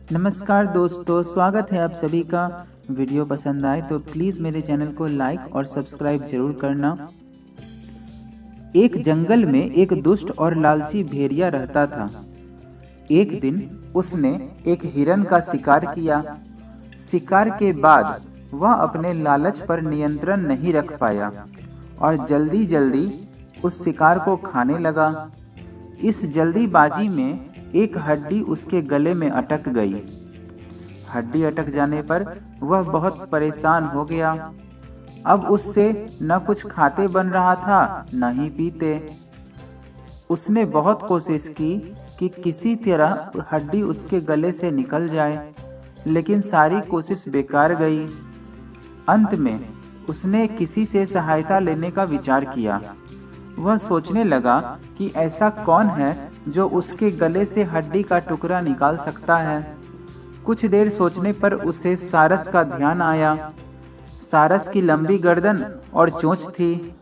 नमस्कार दोस्तों, स्वागत है आप सभी का। वीडियो पसंद आए तो प्लीज़ मेरे चैनल को लाइक और सब्सक्राइब जरूर करना। एक जंगल में एक दुष्ट और लालची भेड़िया रहता था। एक दिन उसने एक हिरन का शिकार किया। शिकार के बाद वह अपने लालच पर नियंत्रण नहीं रख पाया और जल्दी जल्दी उस शिकार को खाने लगा। इस जल्दीबाजी में एक हड्डी उसके गले में अटक गई। हड्डी अटक जाने पर वह बहुत परेशान हो गया। अब उससे न कुछ खाते बन रहा था न ही पीते। उसने बहुत कोशिश की कि किसी तरह हड्डी उसके गले से निकल जाए, लेकिन सारी कोशिश बेकार गई। अंत में उसने किसी से सहायता लेने का विचार किया। वह सोचने लगा कि ऐसा कौन है जो उसके गले से हड्डी का टुकड़ा निकाल सकता है। कुछ देर सोचने पर उसे सारस का ध्यान आया। सारस की लंबी गर्दन और चोंच थी।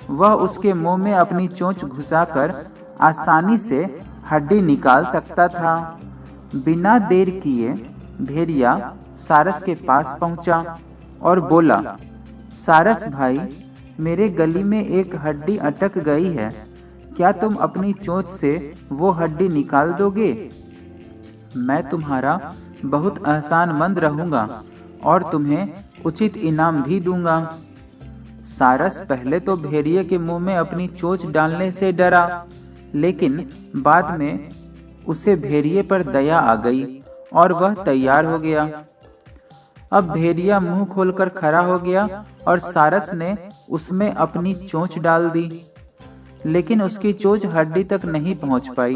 वह उसके मुंह में अपनी चोंच घुसाकर आसानी से हड्डी निकाल सकता था। बिना देर किए भेड़िया सारस के पास पहुंचा और बोला, सारस भाई, मेरे गले में एक हड्डी अटक गई है। क्या तुम अपनी चोंच से वो हड्डी निकाल दोगे? मैं तुम्हारा बहुत एहसानमंद रहूंगा और तुम्हें उचित इनाम भी दूंगा। सारस पहले तो भेड़िए के मुंह में अपनी चोंच डालने से डरा, लेकिन बाद में उसे भेड़िए पर दया आ गई और वह तैयार हो गया। अब भेड़िया मुंह खोलकर खड़ा हो गया और सारस ने उसमें अपनी चोंच डाल दी, लेकिन उसकी चोंच हड्डी तक नहीं पहुंच पाई।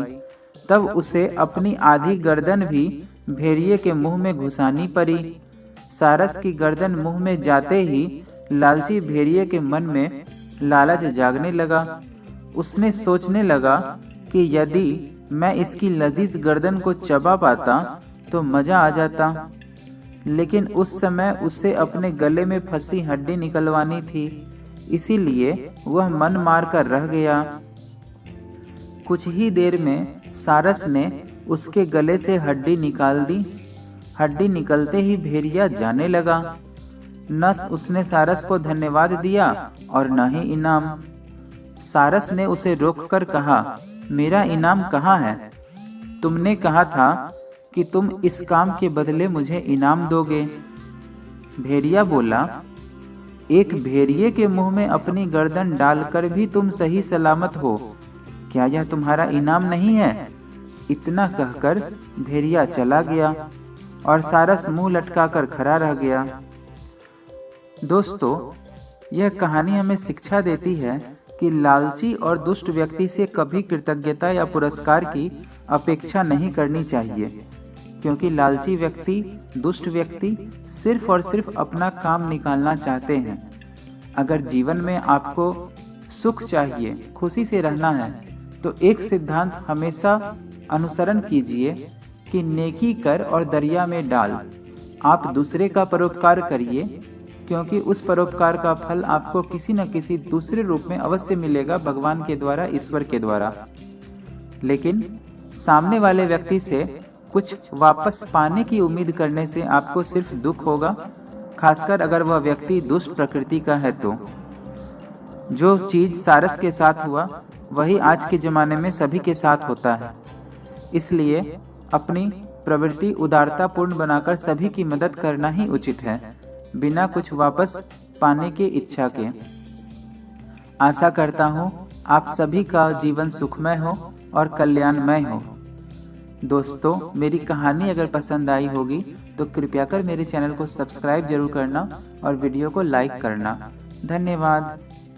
तब उसे अपनी आधी गर्दन भी भेड़िए के मुंह में घुसानी पड़ी। सारस की गर्दन मुंह में जाते ही लालची भेड़िए के मन में लालच जागने लगा। उसने सोचने लगा कि यदि मैं इसकी लजीज गर्दन को चबा पाता तो मजा आ जाता, लेकिन उस समय उसे अपने गले में फंसी हड्डी निकलवानी थी, इसीलिए वह मन मार कर रह गया। कुछ ही देर में सारस ने उसके गले से हड्डी निकाल दी। हड्डी निकलते ही भेड़िया जाने लगा। न उसने सारस को धन्यवाद दिया और न ही इनाम। सारस ने उसे रोककर कहा, मेरा इनाम कहाँ है? तुमने कहा था कि तुम इस काम के बदले मुझे इनाम दोगे। भेड़िया बोला, एक भेड़िए के मुंह में अपनी गर्दन डालकर भी तुम सही सलामत हो, क्या यह तुम्हारा इनाम नहीं है? इतना कहकर भेड़िया चला गया और सारस मुंह लटकाकर खड़ा रह गया। दोस्तों, यह कहानी हमें शिक्षा देती है कि लालची और दुष्ट व्यक्ति से कभी कृतज्ञता या पुरस्कार की अपेक्षा नहीं करनी चाहिए, क्योंकि लालची व्यक्ति, दुष्ट व्यक्ति सिर्फ और सिर्फ अपना काम निकालना चाहते हैं। अगर जीवन में आपको सुख चाहिए, खुशी से रहना है, तो एक सिद्धांत हमेशा अनुसरण कीजिए कि नेकी कर और दरिया में डाल। आप दूसरे का परोपकार करिए, क्योंकि उस परोपकार का फल आपको किसी न किसी दूसरे रूप में अवश्य मिलेगा, भगवान के द्वारा, ईश्वर के द्वारा। लेकिन सामने वाले व्यक्ति से कुछ वापस पाने की उम्मीद करने से आपको सिर्फ दुख होगा, खासकर अगर वह व्यक्ति दुष्ट प्रकृति का है तो। जो चीज सारस के साथ हुआ वही आज के जमाने में सभी के साथ होता है। इसलिए अपनी प्रवृत्ति उदारतापूर्ण बनाकर सभी की मदद करना ही उचित है, बिना कुछ वापस पाने की इच्छा के। आशा करता हूँ आप सभी का जीवन सुखमय हो और कल्याणमय हो। दोस्तों, मेरी कहानी अगर पसंद आई होगी तो कृपया कर मेरे चैनल को सब्सक्राइब जरूर करना और वीडियो को लाइक करना। धन्यवाद।